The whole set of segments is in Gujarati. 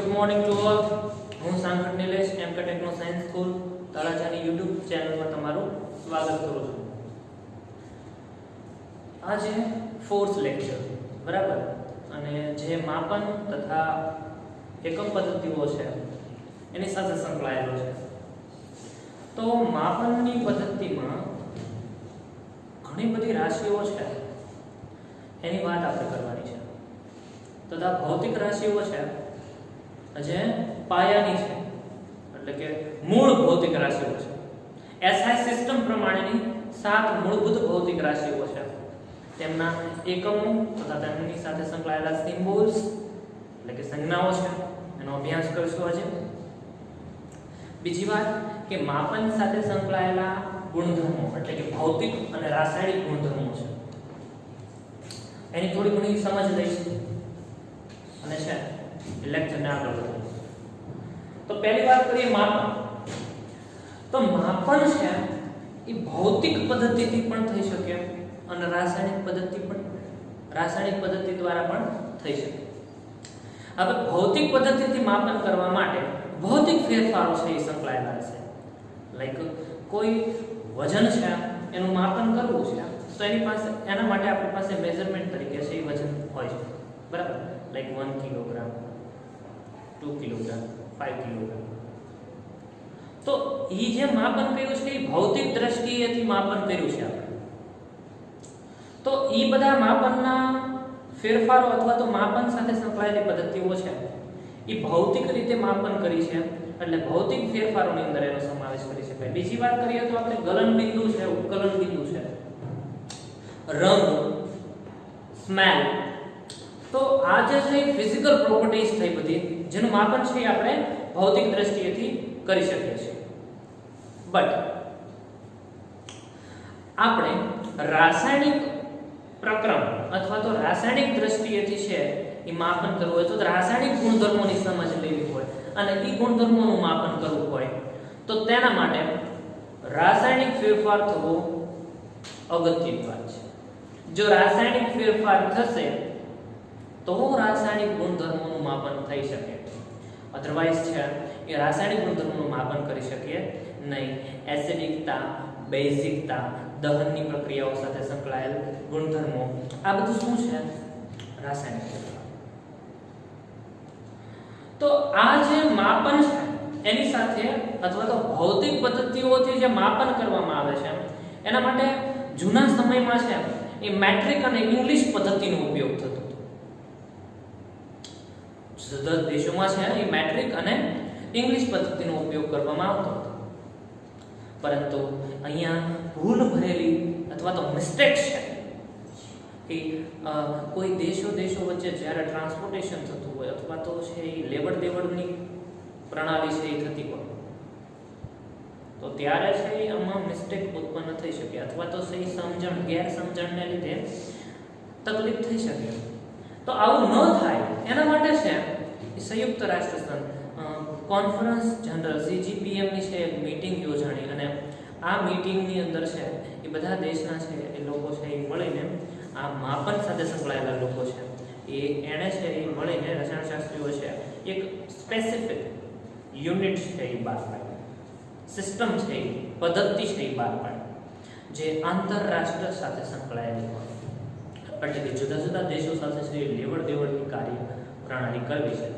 Good morning to all. હું સાંગઠ નિલેશ એમકે ટેકનો સાયન્સ સ્કૂલ તળાજાની યુટ્યુબ ચેનલમાં તમારું સ્વાગત કરું છું. આજે ફોર્થ લેક્ચર બરાબર, અને જે માપન તથા એકમ પદ્ધતિઓ છે એની સાથે સંકળાયેલો છે. તો માપનની પદ્ધતિમાં ઘણી બધી રાશિઓ છે એની વાત આપણે કરવાની છે. તથા ભૌતિક રાશિઓ છે જે પાયાની છે, એટલે કે મૂળ ભૌતિક રાશિઓ છે. એસઆઈ સિસ્ટમ પ્રમાણેની 7 મૂળભૂત ભૌતિક રાશિઓ છે. તેમના એકમો તથા તેમની સાથે સંકળાયેલા સિમ્બોલ્સ એટલે કે સંજ્ઞાઓ છે, એનો અભ્યાસ કરીશું આજે. બીજી વાત કે માપન સાથે સંકળાયેલા ગુણધર્મો એટલે કે ભૌતિક અને રાસાયણિક ગુણધર્મો છે, એની થોડી ઘણી સમજ લઈશું અને છે લેક્ચરને આગળ વધારીશું. તો પહેલી વાત કરીએ માપન. તો માપન છે એ ભૌતિક પદ્ધતિથી પણ થઈ શકે અને રાસાયણિક પદ્ધતિ દ્વારા પણ થઈ શકે. હવે ભૌતિક પદ્ધતિથી માપન કરવા માટે ભૌતિક ફેરફારો છે એ સંકળાયેલા છે. લાઈક કોઈ વજન છે એનું માપન કરવું છે તો એના માટે આપણી પાસે મેઝરમેન્ટ તરીકે છે એ વજન હોય છે, બરાબર. Like 1 kilogram, 2 kilogram, 5 kilogram. તો એ જે માપન કર્યું છે એ ભૌતિક દ્રષ્ટિએથી માપન કર્યું છે આપણે. તો એ બધા માપનના ફેરફારો અથવા તો માપન સાથે સંકળાયેલી પદ્ધતિઓ છે એ ભૌતિક રીતે માપન કરી છે, એટલે ભૌતિક ફેરફારોની અંદર એનો સમાવેશ કરી શકાય. બીજી વાત કરીએ તો આપણે ગલન બિંદુ છે, ઉત્કલન બિંદુ છે, રંગ, સ્મેલ. તો આ જે છે ફિઝિકલ પ્રોપર્ટીઝ થઈ બધી જેનું માપન છે એ આપણે ભૌતિક દ્રષ્ટિએથી કરી શકીએ છીએ. બટ આપણે રાસાયણિક પ્રક્રમ અથવા તો રાસાયણિક દ્રષ્ટિએથી છે એ માપન કરવું હોય તો રાસાયણિક ગુણધર્મોની સમજ લેવી હોય અને એ ગુણધર્મોનું માપન કરવું હોય તો તેના માટે રાસાયણિક ફેરફાર થવો અગત્યની વાત છે. જો રાસાયણિક ફેરફાર થશે તો રાસાયણિક ગુણધર્મોનું માપન થઈ શકે, અધરવાઇઝ છે એ રાસાયણિક ગુણધર્મોનું માપન કરી શકીએ નહીં. એસિડિકતા, બેઝિકતા, દહનની પ્રક્રિયાઓ સાથે સંકળાયેલ ગુણધર્મો, આ બધું શું છે? રાસાયણિક ફેરફાર. તો આ જે માપન છે એની સાથે અથવા તો ભૌતિક પદ્ધતિઓથી જે માપન કરવામાં આવે છે એના માટે જૂના સમયમાં છે એ મેટ્રિક અને ઇંગ્લિશ પદ્ધતિનો ઉપયોગ થતો. જુદા દેશોમાં છે એ મેટ્રિક અને ઇંગ્લિશ પદ્ધતિનો ઉપયોગ કરવામાં આવતો હતો. પરંતુ અહીંયા ભૂલ ભરેલી અથવા તો મિસ્ટેક છે કે કોઈ દેશો વચ્ચે જ્યારે ટ્રાન્સપોર્ટેશન થતું હોય અથવા તો છે એ લેવડ દેવડની પ્રણાલી છે એ થતી હોય તો ત્યારે છે એ આમાં મિસ્ટેક ઉત્પન્ન થઈ શકે અથવા તો સહી સમજણ ગેરસમજણને લીધે તકલીફ થઈ શકે. તો આવું ન થાય એના માટે છે સંયુક્ત રાષ્ટ્ર સંઘ કોન્ફરન્સ જનરલ CGPM ની છે મીટિંગ યોજાણી અને આ મીટિંગની અંદર છે એ બધા દેશના છે એ લોકો છે એ મળીને આ માપન સાથે સંકળાયેલા લોકો છે એને છે એ મળીને રસાયણશાસ્ત્રીઓ છે એક સ્પેસિફિક યુનિટ છે એ બહાર પાડી, સિસ્ટમ છે એ પદ્ધતિ છે એ બહાર પાડી જે આંતરરાષ્ટ્ર સાથે સંકળાયેલી હોય, એટલે કે જુદા જુદા દેશો સાથે છે લેવડ દેવડની કાર્ય પ્રણાલી કરવી છે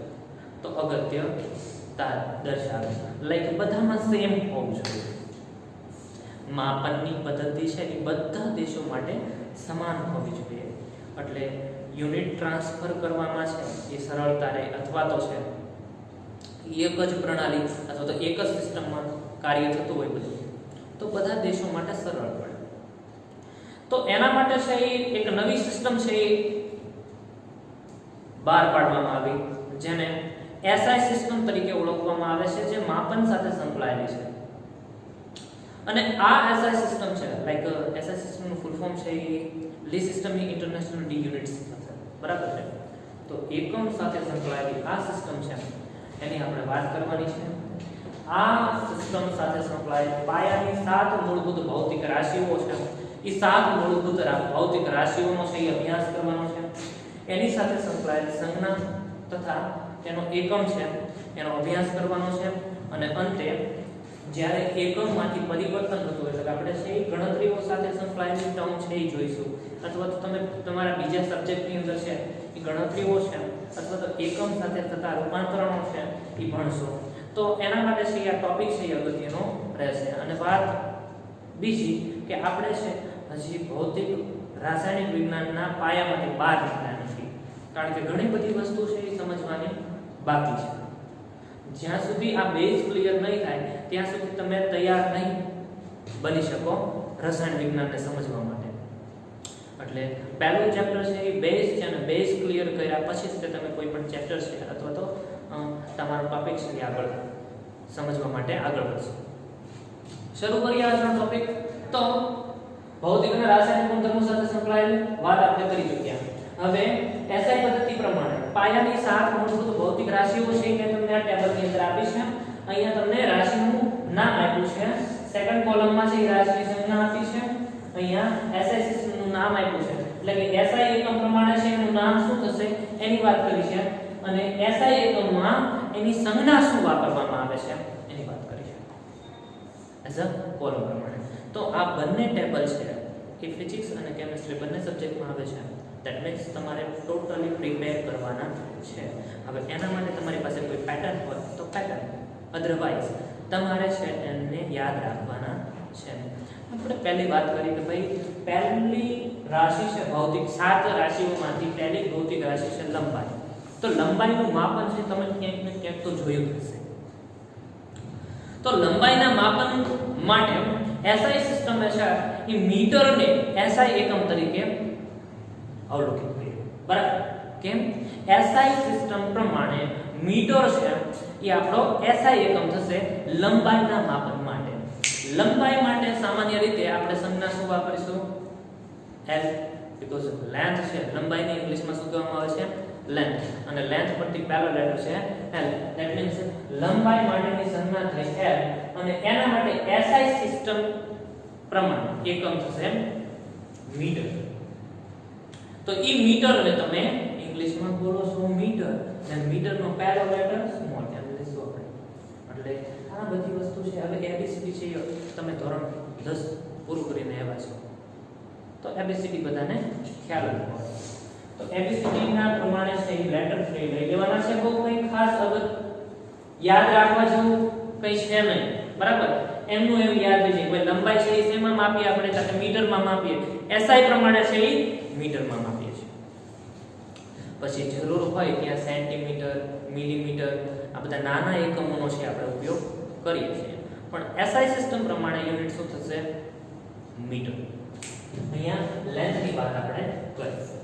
તો અગત્યતા દર્શાવે. લાઈક બધામાં સેમ હોવું જોઈએ. માપનની પદ્ધતિ છે એ બધા દેશો માટે સમાન હોવી જોઈએ, એટલે યુનિટ ટ્રાન્સફર કરવામાં છે એ સરળતા રહે અથવા તો છે એક જ પ્રણાલી અથવા તો એક જ સિસ્ટમમાં કાર્ય થતું હોય બધું તો બધા દેશો માટે સરળ પડે. તો એના માટે છે એ એક નવી સિસ્ટમ છે એ બહાર પાડવામાં આવી જેને SI સિસ્ટમ તરીકે ઓળખવામાં આવે છે, જે માપન સાથે સંકળાયેલી છે. અને આ SI સિસ્ટમ છે લાઈક SI સિસ્ટમનું ફૂલ ફોર્મ છે એ લી સિસ્ટમની ઇન્ટરનેશનલ ડી યુનિટ્સ છે, બરાબર છે. તો એકમ સાથે સંકળાયેલી આ સિસ્ટમ છે એની આપણે વાત કરવાની છે. આ સિસ્ટમ સાથે સંકળાયેલ પાયાની 7 મૂળભૂત ભૌતિક રાશિઓ છે એ 7 મૂળભૂત ભૌતિક રાશિઓનો છે એ અભ્યાસ કરવાનો છે. એની સાથે સંકળાયેલ સંજ્ઞા તથા તેનો એકમ છે એનો અભ્યાસ કરવાનો છે અને અંતે જ્યારે એકમમાંથી પરિવર્તન થતું હોય એટલે આપણે છે ગણતરીઓ સાથે સંકળાયેલી ટર્મ છે એ જોઈશું અથવા તો તમે તમારા બીજા સબ્જેક્ટની અંદર છે એ ગણતરીઓ છે અથવા તો એકમ સાથે થતા રૂપાંતરણો છે એ ભણશો તો એના માટે છે આ ટોપિક છે એ અગત્યનો રહેશે અને વાત બીજી કે આપણે છે હજી ભૌતિક રાસાયણિક વિજ્ઞાનના પાયામાંથી બહાર નીકળ્યા નથી કારણ કે ઘણી બધી વસ્તુ છે એ સમજવાની બાકી છે જ્યાં સુધી આ બેઝ ક્લિયર નહીં થાય ત્યાં સુધી તમે તૈયાર નહીં બની શકો રસાયણ વિજ્ઞાનને સમજવા માટે એટલે પહેલું ચેપ્ટર છે એ બેઝ છે અને બેઝ ક્લિયર કર્યા પછી જ તમે કોઈ પણ ચેપ્ટર છે અથવા તો તમારો ટોપિક છે એ આગળ સમજવા માટે આગળ વધશો શરૂ કરીએ આજનો ટોપિક તો ભૌતિક અને રાસાયણિક ગુણધર્મો સાથે સંકળાયેલ વાત આપણે કરી ચૂક્યા હવે એસઆઈ પદ્ધતિ પ્રમાણે પાયાની 7 મૂળભૂત ભૌતિક રાશિઓ છે કે તમને આ ટેબલની અંદર આપી છે અહીંયા તમને રાશિનું નામ આપ્યું છે સેકન્ડ કોલમમાં છે એ રાશિની સંજ્ઞા આપી છે અહીંયા એસઆઈ નું નામ આપ્યું છે એટલે કે એસઆઈ એકમ પ્રમાણે છે એનું નામ શું થશે એની વાત કરી છે અને એસઆઈ એકમમાં એની સંજ્ઞા શું વાપરવામાં આવે છે એની વાત કરી છે એઝ અ કોલમ પ્રમાણે તો આ બંને ટેબલ છે કે ફિઝિક્સ અને કેમિસ્ટ્રી બંને સબ્જેક્ટમાં આવે છે ધેટ મીન્સ તમારે ટોટલી પ્રિપેર કરવાના છે હવે એના માટે તમારી પાસે કોઈ પેટર્ન હોય તો પેટર્ન અધરવાઇઝ તમારે છે એને યાદ રાખવાના છે આપણે પહેલી વાત કરી કે ભાઈ પહેલી રાશિ છે ભૌતિક 7 રાશિઓમાંથી પહેલી ભૌતિક રાશિ છે લંબાઈ તો લંબાઈનું માપન છે તમે ક્યાંક ને ક્યાંક તો જોયું હશે તો લંબાઈના માપન માટે એસઆઈ સિસ્ટમ છે એ મીટરને એસઆઈ એકમ તરીકે અવલોકિત કર્યું બરાબર કેમ એસઆઈ સિસ્ટમ પ્રમાણે મીટર છે એ આપણો એસઆઈ એકમ થશે લંબાઈના માપન માટે લંબાઈ માટે સામાન્ય રીતે આપણે સંજ્ઞા શું વાપરીશું l બીકોઝ લેન્થ છે લંબાઈને ઇંગ્લિશમાં શું કહેવામાં આવે છે લેન્થ અને લેન્થ પરથી પહેલો લેટર છે l ધેટ મીન્સ લંબાઈ માટેની સંજ્ઞા થઈ l અને એના માટે એસઆઈ સિસ્ટમ પ્રમાણે એકમ થશે મીટર તો ઈ મીટરને તમે ઇંગ્લિશમાં બોલો છો મીટર અને મીટરનો પહેલો લેટર સ્મોલ એમ લઈશું આપણે એટલે આ બધી વસ્તુ છે હવે એબીસીડી છે તમે ધોરણ 10 પૂરું કરીને આવ્યા છો તો એબીસીડી બધાને ખ્યાલ હોય તો એબીસીડી ના પ્રમાણે છે લેટર લઈ લેવાના છે બહુ કંઈ ખાસ અગર યાદ રાખવા જેવું કંઈ છે નહીં બરાબર એમનું એમ યાદ રહી જાય કોઈ લંબાઈ છે એ શેમાં માપીએ આપણે કે મીટરમાં માપીએ એસઆઈ પ્રમાણે છે એ મીટરમાં માપીએ છીએ પછી જરૂર હોય ત્યાં સેન્ટીમીટર મિલીમીટર આ બધા નાના એકમોનો છે આપણે ઉપયોગ કરીએ છીએ પણ એસઆઈ સિસ્ટમ પ્રમાણે યુનિટ શું થશે મીટર અહીંયા લેન્થની વાત આપણે કરીએ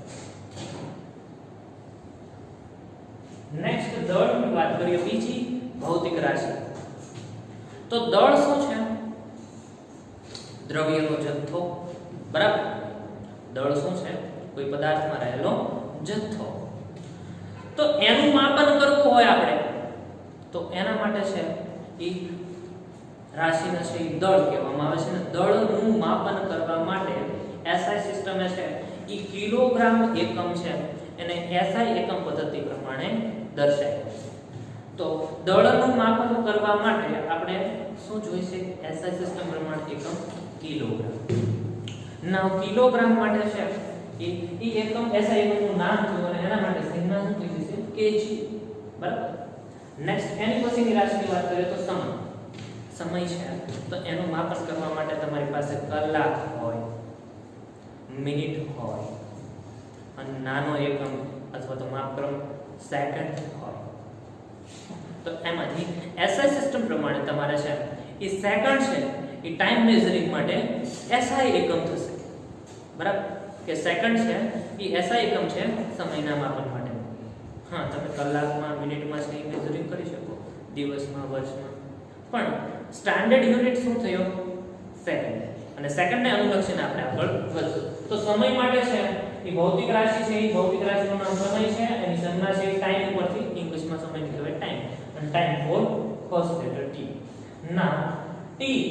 નેક્સ્ટ દળની વાત કરીએ બીજી ભૌતિક રાશિ તો દળ શું છે દ્રવ્યનો જથ્થો બરાબર દળ શું છે કોઈ પદાર્થમાં રહેલો જથ્થો તો એનું માપન કરવું હોય આપણે તો એના માટે છે એ રાશિને છે એ દળ કહેવામાં આવે છે અને દળનું માપન કરવા માટે એસઆઈ સિસ્ટમ છે એ કિલોગ્રામ એકમ છે એને એસઆઈ એકમ પદ્ધતિ પ્રમાણે દર્શાય તો દળનું માપન કરવા માટે આપણે શું જોઈશે એસઆઈ સિસ્ટમ પ્રમાણે એકમ કિલોગ્રામ નાવ કિલોગ્રામ માટે છે એ એકમ એસઆઈ એકમનું નામ જો અને એના માટે સંજ્ઞા શું થઈ જશે કેજી બરાબર નેક્સ્ટ એની પછીની રાશિની વાત કરીએ તો સમય છે તો એનું માપન કરવા માટે તમારી પાસે કલાક હોય મિનિટ હોય અને નાનો એકમ અથવા તો માપક્રમ સેકન્ડ હોય તો એમાંથી એસઆઈ સિસ્ટમ પ્રમાણે તમારે છે એ સેકન્ડ છે એ ટાઈમ મેઝરિંગ માટે એસઆઈ એકમ થશે બરાબર કે સેકન્ડ છે એ એસઆઈ એકમ છે સમયના માપન માટે હા તમે કલાકમાં મિનિટમાં છે મેઝરિંગ કરી શકો દિવસમાં વર્ષમાં પણ સ્ટાન્ડર્ડ યુનિટ શું થયો સેકન્ડ અને સેકન્ડને અનુલક્ષીને આપણે આગળ વધશું તો સમય માટે છે એ ભૌતિક રાશિ છે એ ભૌતિક રાશિનું નામ સમય છે એની સંજ્ઞા છે ટાઈમ ઉપરથી ઇંગ્લિશમાં સમય કહેવાય ટાઈમ અને time for first letter T ના ટી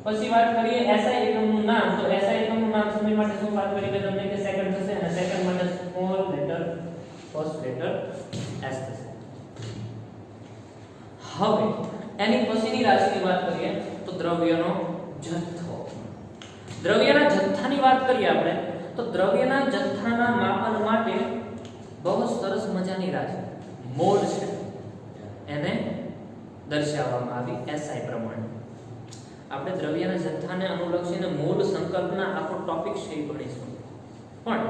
પછી વાત કરીએ એસઆઈ એકમનું નામ તો એસઆઈ એકમનું નામ સમય માટે શું વાત કરી કે તમને કે સેકન્ડ થશે અને સેકન્ડ માટે small letter first letter S થશે હવે એની પછીની રાશિની વાત કરીએ તો દ્રવ્યનો જથ્થો. દ્રવ્યના જથ્થાની વાત કરીએ આપણે તો દ્રવ્યના જથ્થાના માપન માટે બહુ સરસ મજાની રાશિ મોલ છે એને દર્શાવવામાં આવી SI પ્રમાણે. આપણે દ્રવ્યના જથ્થાને અનુલક્ષીને મોલ સંકલ્પના આખો ટોપિક છે એ ભણીશું. પણ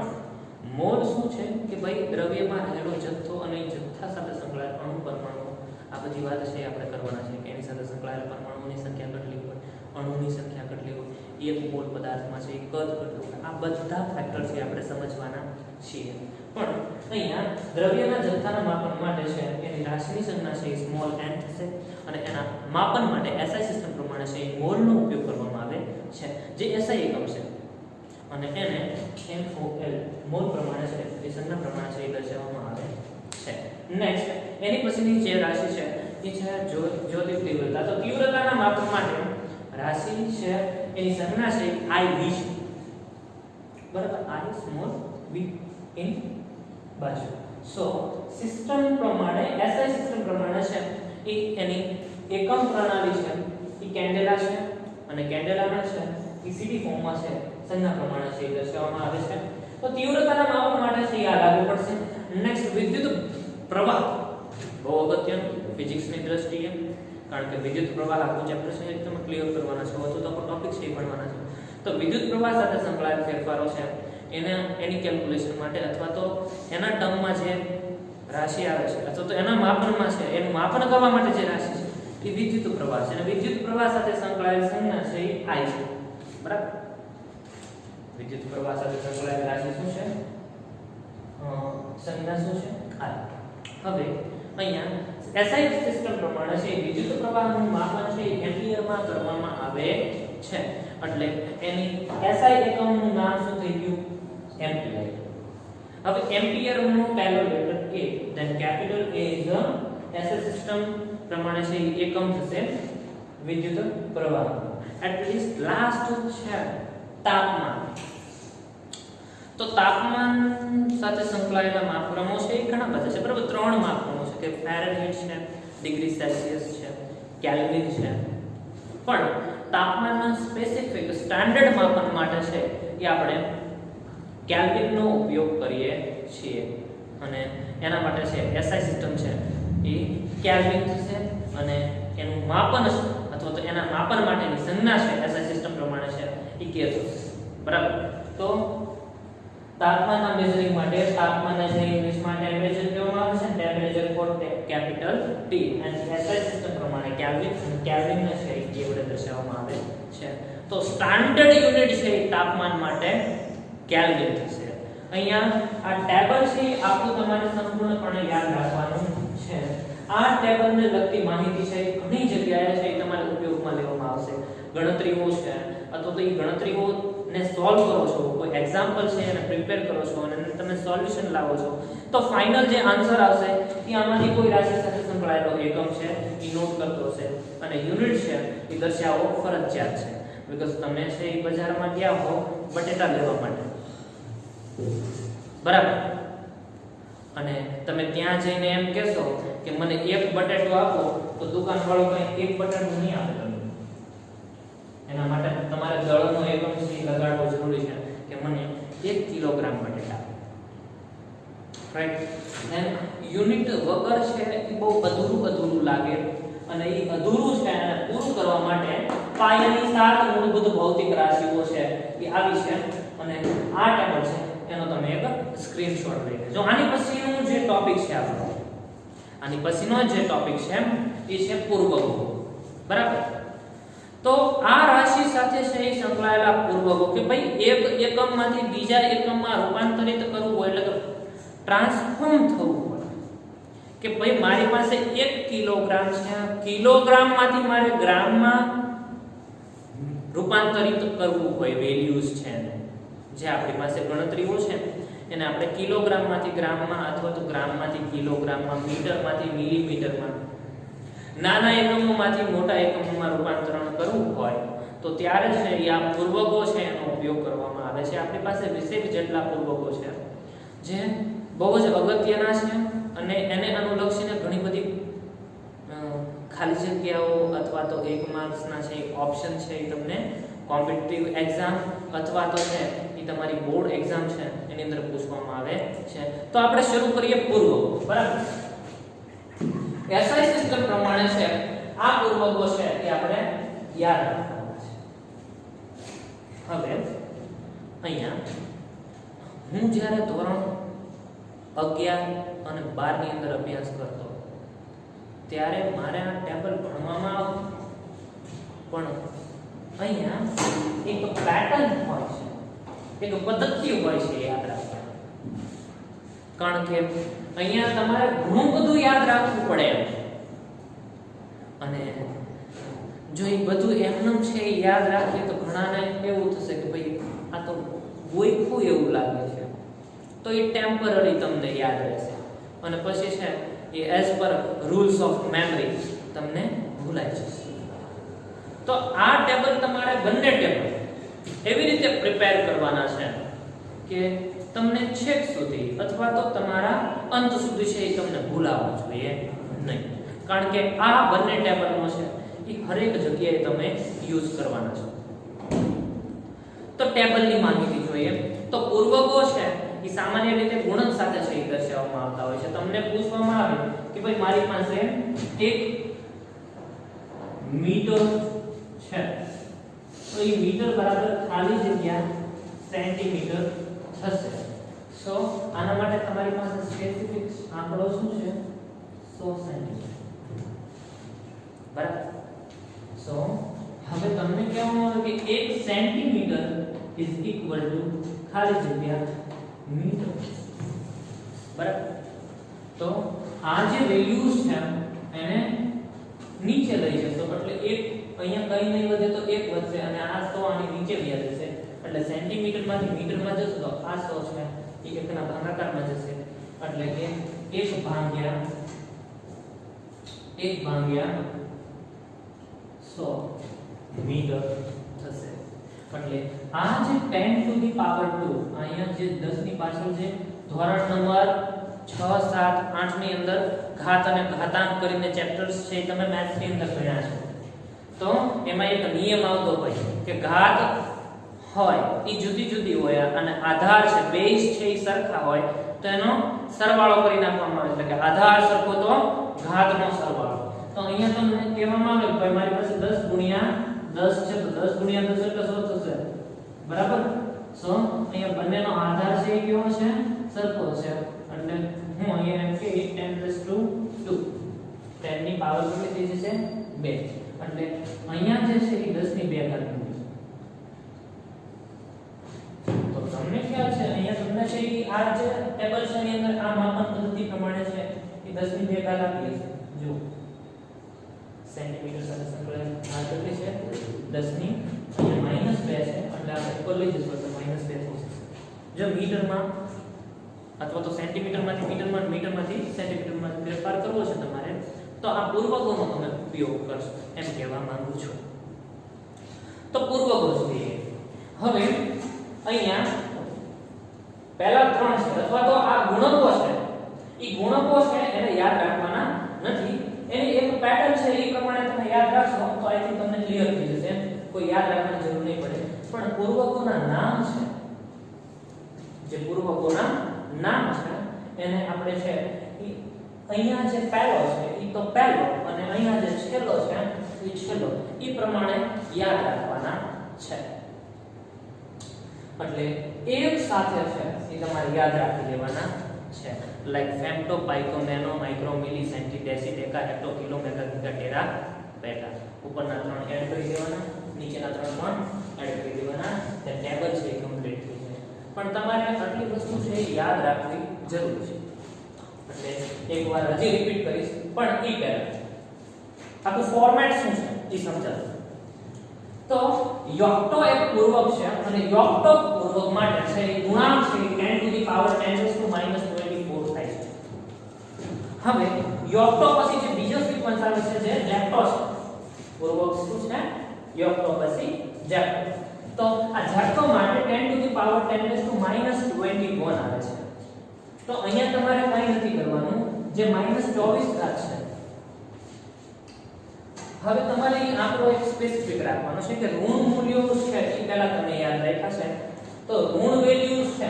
મોલ શું છે કે ભાઈ દ્રવ્યમાં રહેલો જથ્થો અને જથ્થા સાથે સંકળાયેલ અણુ પરમાણુ આ બધી વાત છે આપણે કરવાના છે કે એની સાથે સંકળાયેલ પરમાણુની સંખ્યા કેટલી હોય, અણુની સંખ્યા કેટલી હોય, એક મોલ પદાર્થમાં છે કદ કેટલું હોય, આ બધા ફેક્ટર છે આપણે સમજવાના છીએ. પણ અહીંયા દ્રવ્યના જથ્થાના માપન માટે છે એની રાશિની સંજ્ઞા છે સ્મોલ n થશે અને એના માપન માટે SI સિસ્ટમ પ્રમાણે છે મોલનો ઉપયોગ કરવામાં આવે છે જે SI એકમ છે અને એને MOL મોલ પ્રમાણે છે એ સંજ્ઞા પ્રમાણે છે એ દર્શાવવામાં આવે છે. નેક્સ્ટ એની પછીની જે રાશિ છે એ છે જ્યોતિ તીવ્રતા. તો તીવ્રતાના માપન માટે રાશિ છે એની સંજ્ઞા છે IV છે બરાબર, I સ્મોલ v in બાજુ. સો સિસ્ટમ પ્રમાણે SI સિસ્ટમ પ્રમાણે છે એ એની એકમ પ્રણાલી છે એ કેન્ડેલા છે અને કેન્ડેલાના છે એ સીડી ફોર્મમાં છે સંજ્ઞા પ્રમાણે છે એ દર્શાવવામાં આવે છે. તો તીવ્રતાના માપન માટે છે આ લાગુ પડશે. નેક્સ્ટ વિદ્યુત પ્રવાહ બહુ અગત્યનું ફિઝિક્સની દ્રષ્ટિએ, કારણ કે વિદ્યુત પ્રવાહ આખું ચેપ્ટર છે એ તમે ક્લિયર કરવાના છો અથવા તો ટોપિક છે એ ભણવાના છે. તો વિદ્યુત પ્રવાહ સાથે સંકળાયેલ ફેરફારો છે એની કેલ્ક્યુલેશન માટે અથવા તો એના ટર્મમાં જે રાશિ આવે છે અથવા તો એના માપનમાં છે એનું માપન કરવા માટે જે રાશિ છે એ વિદ્યુત પ્રવાહ છે અને વિદ્યુત પ્રવાહ સાથે સંકળાયેલ સંજ્ઞા છે એ I છે બરાબર. વિદ્યુત પ્રવાહ સાથે સંકળાયેલ રાશિ શું છે, સંજ્ઞા શું છે I. હવે અહીંયા SI સિસ્ટમ પ્રમાણે છે વિદ્યુત પ્રવાહનું માપન છે એમ્પિયરમાં કરવામાં આવે છે એટલે એની SI એકમનું નામ શું થઈ ગયું, એમ્પિયર. હવે એમ્પિયરનો પહેલો letter A, then capital A is a SI system પ્રમાણે છે એકમ થશે વિદ્યુત પ્રવાહ. એટ લીસ્ટ લાસ્ટ છે તાપમાન. તો તાપમાન સાથે સંકળાયેલા માપક્રમો છે એ ઘણા બધા છે બરાબર. 3 માપક્રમો છે કે ફેરનહીટ છે, ડિગ્રી સેલ્સિયસ છે, કેલ્વિન છે. પણ તાપમાનના સ્પેસિફિક સ્ટાન્ડર્ડ માપન માટે છે એ આપણે કેલ્વિનનો ઉપયોગ કરીએ છીએ અને એના માટે છે SI સિસ્ટમ છે એ કેલ્વિન થશે અને એનું માપન અથવા તો એના માપન માટેની સંજ્ઞા છે SI સિસ્ટમ પ્રમાણે છે એ કે થશે બરાબર. તો તાપમાનના મેઝરિંગ માટે તાપમાનને જે ઇંગ્લિશમાં ટેમ્પરેચર કહેવામાં આવે છે, ટેમ્પરેચર ફોર કેપિટલ T અને SI સિસ્ટમ પ્રમાણે કેલ્વિનને છે એ કે વડે દર્શાવવામાં આવે છે. તો સ્ટાન્ડર્ડ યુનિટ છે એ તાપમાન માટે કેલ્વિન થશે. અહીંયા આ ટેબલ છે આપણું તમારે સંપૂર્ણપણે યાદ રાખવાનું છે. આ ટેબલને લગતી માહિતી છે એ ઘણી જગ્યાએ છે એ તમારે ઉપયોગમાં લેવામાં આવશે. ગણતરીઓ છે અથવા તો એ ગણતરીઓને સોલ્વ કરો છો, કોઈ એક્ઝામ્પલ છે એને પ્રિપેર કરો છો અને તમે સોલ્યુશન લાવો છો તો ફાઇનલ જે આન્સર આવશે એ આમાંથી કોઈ રાશિ સાથે સંકળાયેલો એકમ છે એ નોટ કરતો હશે અને યુનિટ છે એ દર્શાવવો ફરજિયાત છે. બીકોઝ તમે છે એ બજારમાં ગયા હો બટેટા લેવા માટે બરાબર અને તમે ત્યાં જઈને એમ કહેશો કે મને એક બટેટો આપો તો દુકાનવાળો કઈ એક બટેટું નહીં આપે તમને. એના માટે તમારે દળનો એકમ છે લગાડવો જરૂરી છે કે મને 1 કિલોગ્રામ બટેટા, રાઈટ. ધેન યુનિટ વગર છે એ બહુ અધૂરું લાગે અને એ અધૂરું છે એને પૂરું કરવા માટે પાયાની 7 મૂળભૂત ભૌતિક રાશિઓ છે એ આવી છે અને આ ટેબલ છે એનો તમે એક સ્ક્રીનશોટ લઈ લેજો. આની પછીનો જે ટોપિક છે આપણો, આની પછીનો જે ટોપિક છે એ છે પૂર્વગો બરાબર. તો આ રાશિ સાથે છે એ સંકળાયેલા પૂર્વગો કે ભાઈ એક એકમમાંથી બીજા એકમમાં રૂપાંતરિત કરવું હોય એટલે કે ટ્રાન્સફોર્મ થવું હોય કે ભાઈ મારી પાસે 1 કિલોગ્રામ છે, કિલોગ્રામમાંથી મારે ગ્રામમાં રૂપાંતરિત કરવું હોય, વેલ્યુઝ છે જે આપણી પાસે ગણતરીઓ છે એને આપણે કિલોગ્રામમાંથી ગ્રામમાં અથવા તો ગ્રામમાંથી કિલોગ્રામમાં, મીટરમાંથી મિલીમીટરમાં, નાના એકમોમાંથી મોટા એકમોમાં રૂપાંતરણ કરવું હોય તો ત્યારે છે એ આ પૂર્વગો છે એનો ઉપયોગ કરવામાં આવે છે. આપણી પાસે 20 જેટલા પૂર્વગો છે જે બહુ જ અગત્યના છે અને એને અનુલક્ષીને ઘણી બધી તો 1 માર્ક્સના છે ઓપ્શન છે એ તમને કોમ્પિટિટિવ એક્ઝામ અથવા તો છે એ તમારી બોર્ડ એક્ઝામ છે એની અંદર પૂછવામાં આવે છે. તો આપણે શરૂ કરીએ પૂર્વકો, બરાબર. એસઆઈ સિસ્ટમ પ્રમાણે છે આ પૂર્વકો છે એ આપણે યાદ રાખવાના છે. હવે અહીંયા હું જ્યારે ધોરણ 11 અને 12 ની અંદર અભ્યાસ કરતો ત્યારે મારે આ ટેબલ ભણવામાં આવતું, પણ અહીંયા એક પેટર્ન હોય છે, એક પદ્ધતિ હોય છે યાદ રાખવાની. કારણ કે અહીંયા તમારે ઘણું બધું યાદ રાખવું પડે અને જો એ બધું એમનેમ છે યાદ રાખીએ તો ઘણાને એવું થશે કે ભાઈ આ તો ગોઈખું એવું લાગે છે, તો એ ટેમ્પરરી તમને યાદ રહેશે અને પછી છે એ as per rules of memory તમને ભૂલાઈ જશે. તો આ ટેબલ તમારે બંને ટેબલ એવી રીતે પ્રિપેર કરવાના છે કે તમને છેક સુધી અથવા તો તમારા અંત સુધી છે એ તમને ભૂલાવવું જોઈએ નહીં. કારણ કે આ બંને ટેબલનો છે એ હરેક જગ્યાએ તમે યુઝ કરવાના છો. તો ટેબલની માહિતી જોઈએ તો પૂર્વકો છે એ સામાન્ય રીતે ગુણન સાથે છે દર્શાવવામાં આવતા હોય છે. તમને પૂછવામાં આવે કે ભાઈ મારી પાસે 1 મીટર છે તો એ મીટર બરાબર ખાલી જગ્યા સેન્ટીમીટર થશે. સો આના માટે તમારી પાસે સ્પેસિફિક આંકડો શું છે 100 સેન્ટીમીટર, બરાબર. સો હવે તમને કહેવામાં આવે કે 1 સેન્ટીમીટર ઇઝ ઇક્વલ ટુ ખાલી જગ્યા મીટર, બરાબર. તો આ જે વેલ્યુઝ છે એને નીચે લઈ જશો એટલે એક અહીંયા કઈ નહીં વધે તો 1 વધશે અને આ 100 આની નીચે વ્યા જશે એટલે સેન્ટીમીટર માંથી મીટરમાં જશે તો આ 100 છે એ એકના ભાગાકારમાં જશે એટલે કે 1 ભાગ્યા 100 મીટર થશે. એટલે આ જે 10 ટુ ધી પાવર 2 અહીંયા જે 10 ની પાછળ જે ધોરણ નંબર 6 7 8 ની અંદર ઘાત અને ઘાતાંક કરીને ચેપ્ટર્સ છે તમે મેથ્સ ની અંદર ભણ્યા છો. તો એમાં એક નિયમ આવતો હોય કે ઘાત હોય એ જુદી જુદી હોય અને આધાર છે બેઝ છે એ સરખા હોય તો એનો સરવાળો કરી નાખવામાં આવે એટલે કે આધાર સરખો તો ઘાતનો સરવાળો. તો અહીંયા તમને કહેવામાં આવે કે ભાઈ મારી પાસે 10 ગુણ્યા 10 છે તો 10 ગુણ્યા 10 એટલે શું થશે, બરાબર. સો અહીંયા બંનેનો આધાર છે એ કેવો છે સરખો છે એટલે હું અહીંયા એમ કે 10 ની પાવર કેટલી થઈ જશે 2 એટલે અહીંયા જે છે એ 10 ની 2 ઘાત બનશે. તો તમને ખ્યાલ છે અહીંયા તમને છે એ આ જે ટેબલ છે એની અંદર આ માપન પદ્ધતિ પ્રમાણે છે એ 10 ની 2 ઘાત આપી છે. જો સેન્ટીમીટર સાથે સંકળાયેલ આ કેટલી છે 10 ની અહીંયા -2 છે એટલે આ ઉપર લઈ જશો તો -2 થઈ જશે. જો મીટરમાં અથવા તો સેન્ટીમીટરમાંથી મીટરમાં મીટરમાંથી સેન્ટીમીટરમાં ફેરફાર કરવો છે તમારે તો આ પૂર્વકોનો તમે ઉપયોગ કરશો એમ કહેવા માંગુ છું. તો પૂર્વકો જોઈએ. હવે અહીંયા પહેલા 3 છે અથવા તો આ ગુણકો છે એ ગુણકો છે એને યાદ રાખવાના નથી. એની એક પેટર્ન છે એ પ્રમાણે તમે યાદ રાખશો તો આઈ થિંક તમને ક્લિયર થઈ જશે, કોઈ યાદ રાખવાની જરૂર નહીં પડે. પણ પૂર્વકોના નામ છે જે પૂર્વકોના નામ છે એને આપણે છે અહીંયા જે પહેલો છે એ તો પહેલો અને અહીંયા જે છેલ્લો છે એ છેલ્લો એ પ્રમાણે યાદ રાખવાના છે. એટલે એક સાથે છે એ તમારે યાદ રાખી લેવાના છે. Like femto pico nano micro મિલી સેન્ટી ડેસી deca hecto kilo mega giga Terra પેટા ઉપરના 3 એડ કરી દેવાના, નીચેના 3 પણ એડ કરી દેવાના. તે ટેબલ છે કમ્પ્લીટ થઈ જાય. પણ તમારે આટલી વસ્તુ છે યાદ રાખવી જરૂર છે એટલે એકવાર હજી રિપીટ કરીશ પણ એ પહેલા આખું ફોર્મેટ શું છે એ સમજાવો. તો યોક્ટો એક પૂર્વક છે અને યોક્ટો પૂર્વક માટે છે એ ગુણાંક છે 10 ટુ ધી પાવર 10 - 24 થાય છે. હવે યોક્ટો પછી જે બીજો સિક્વન્સ આવે છે જે જેક્ટો છે. પૂર્વક શું છે યોક્ટો પછી જેક્ટો. તો આ જેક્ટો માટે 10 ટુ ધી પાવર 10 - 21 આવે છે. તો અહીંયા તમારે કંઈ નથી કરવાનું, જે -24 ઘાત છે હવે તમારે અહીં આંકડો એક સ્પેસિફિક રાખવાનો છે કે ઋણ મૂલ્યો છે એ પહેલા તમે યાદ રાખ્યા છે. તો ઋણ વેલ્યુઝ છે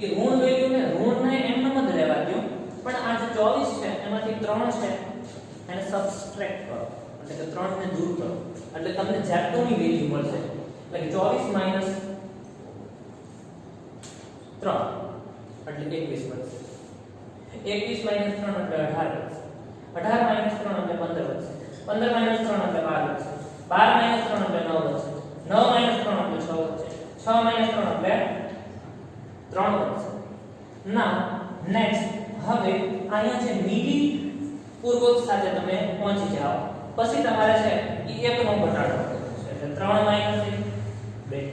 એ ઋણ વેલ્યુને ઋણને એમનેમ જ રહેવા દો, પણ આ જે 24 છે એમાંથી 3 છે એને સબટ્રેક્ટ કરો, એટલે કે 3 ને દૂર કરો, એટલે તમને Z2 ની વેલ્યુ મળશે. એટલે કે 24 - 3 એટલે 21 મળશે. 21 - 3 એટલે 18 મળશે. 18 - 3 એટલે 15 મળશે. 15 - 3 એટલે 12 મળશે. 12 - 3 એટલે 9 મળશે. 9 - 3 એટલે 6 મળશે. 6 - 3 એટલે 3 મળશે. ના નેક્સ્ટ હવે અહીંયા જે મિલી પૂર્વક સાથે તમે પહોંચી જાઓ પછી તમારે છે એ 1 નો ઘટાડો કરવાનો છે. એટલે 3 - 1 2 2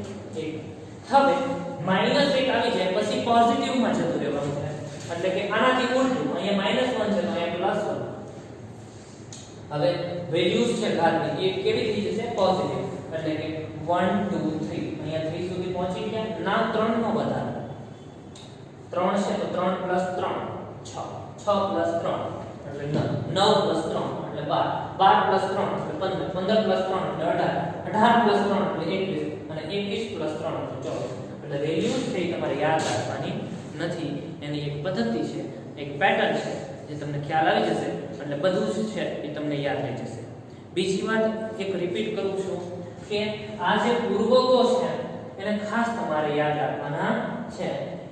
- 1 હવે -1 આવી જાય પછી પોઝિટિવ માં જતું રહેવાનું છે. એટલે કે આનાથી ઉલટું અહીંયા -1 છે તો અહીંયા +1. હવે વેલ્યુઝ છે ઘાતની એ કેવી થઈ જશે? પોઝિટિવ. એટલે કે 1 2 3 અહીંયા 3 સુધી પહોંચી ગયા. ના 3 નો વધારો 3 છે તો 3 + 3 6 6 + 3 એટલે 9 9 + 3 એટલે 12 12 + 3 એટલે 15 15 + 3 એટલે 18 18 + 3 એટલે 21 અને 21 + 3 એટલે 24. એટલે વેલ્યુઝ છે તમારે યાદ રાખવાની નથી. એની એક પદ્ધતિ છે, એક પેટર્ન છે જે તમને ખ્યાલ આવી જશે એટલે બધું જ છે એ તમને યાદ રહી જશે. બીજી વાત એક રિપીટ કરું છું કે આ જે પૂર્વકો છે એને ખાસ તમારે યાદ રાખવાના છે.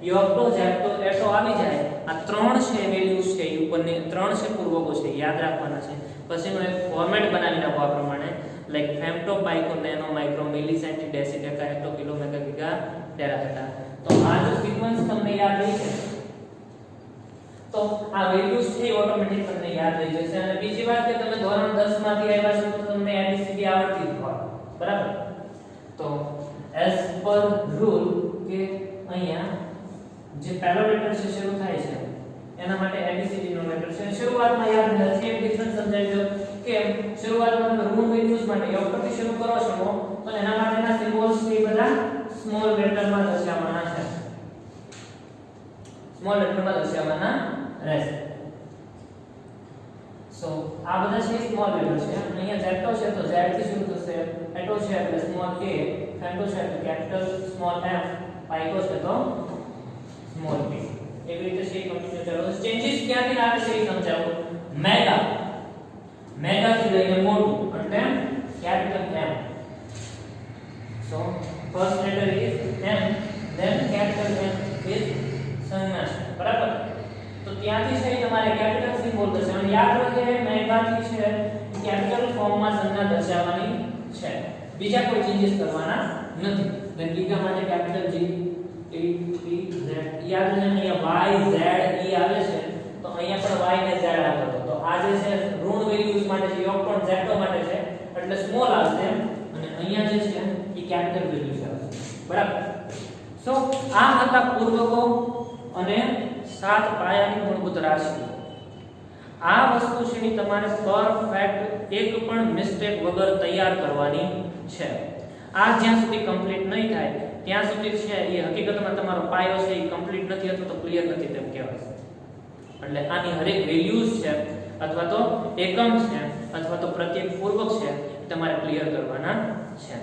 યોગતો જેટો એટો આવી જાય આ 3 છે વેલ્યુઝ છે એ ઉપરની 3 છે પૂર્વકો છે યાદ રાખવાના છે. પછીનો એક ફોર્મેટ બનાવી નાખો આ પ્રમાણે like femto pico nano micro મિલી સેન્ટી ડેસી ટેકા હેક્ટો કિલો મેગા ગીગા ટેરાહેટા. તો આ જો સિક્વન્સ તમને યાદ રહી છે તો આ વેલ્યુઝ છે ઓટોમેટિક તમને યાદ રહી જશે. અને બીજી વાત કે તમે ધોરણ 10 માંથી આવ્યા છો તો તમને ABCD આવડતી જ હોય, બરાબર? તો એઝ પર રૂલ કે અહીંયા જે પહેલો લેટર છે શરૂ થાય છે એના માટે ABCD નો લેટર છે. શરૂઆતમાં યાદ નથી એક ડિફરન્સ સમજાવી દો કે શરૂઆતમાં તમે ઋણ વેલ્યુઝ માટે યોગથી શરૂ કરો છો તો એના માટેના સિમ્બોલ્સ એ બધા સ્મોલ લેટરમાં દર્શાવવાના છે. સ્મોલ લેટરમાં દર્શાવવાના રહેશે. સો આ બધા છે સ્મોલ લેટર છે. અહીંયા જેટો છે તો Z થી શરૂ થશે, એટો છે એટલે સ્મોલ a, ફેમ્ટો છે એટલે કેપિટલ સ્મોલ f, પાઇકો છે તો સ્મોલ p. એવી રીતે છે કન્ટિન્યુ ચાલો. ચેન્જીસ ક્યાંથી આવે છે એ સમજાવો. મેગા મેગા થી લઈને મોટું એટલે capital M. So first letter is M, then capital M is સંજ્ઞા છે, બરાબર? તો ત્યાંથી છે તમારે કેપિટલ સિમ્બોલ દર્શાવવાનું યાદ રાખે. મેગા થી છે કેપિટલ ફોર્મમાં સંજ્ઞા દર્શાવવાની છે. બીજા કોઈ ચેન્જીસ કરવાના નથી. then ગીગા માટે capital G A P Z યાદ રહે. અહીંયા Y Z E આવે છે તો અહીંયા પણ Y ને Z આવતો. તો આ જે છે ઋણ વેલ્યુઝ માટે છે યોગ પણ Z માટે છે એટલે સ્મોલ આવશે અને અહીંયા જે છે એ કેપિટલ વેલ્યુઝ આવશે, બરાબર? સો આ હતા પૂર્વકો અને 7 પાયાની મૂળભૂત રાશિઓ. આ વસ્તુ છે એ તમારે પરફેક્ટ એક પણ મિસ્ટેક વગર તૈયાર કરવાની છે. આ જ્યાં સુધી કમ્પ્લીટ નહીં થાય ત્યાં સુધી છે એ હકીકતમાં તમારો પાયો છે એ કમ્પ્લીટ નથી અથવા તો ક્લિયર નથી તેમ કહેવાય. એટલે આની હરેક વેલ્યુઝ છે અથવા તો એકમ છે અથવા તો પ્રત્યેક પૂર્વક છે તમારે ક્લિયર કરવાના છે.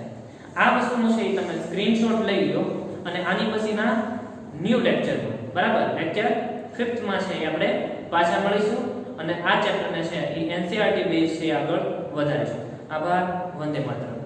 આ વસ્તુનો છે એ તમે સ્ક્રીનશોટ લઈ લો અને આની પછીના ન્યૂ લેક્ચરમાં, બરાબર, લેક્ચર 5th માં છે એ આપણે પાછા મળીશું અને આ ચેપ્ટરને છે એ NCERT બેઝ છે આગળ વધારીશું. આભાર. વંદે માતરમ.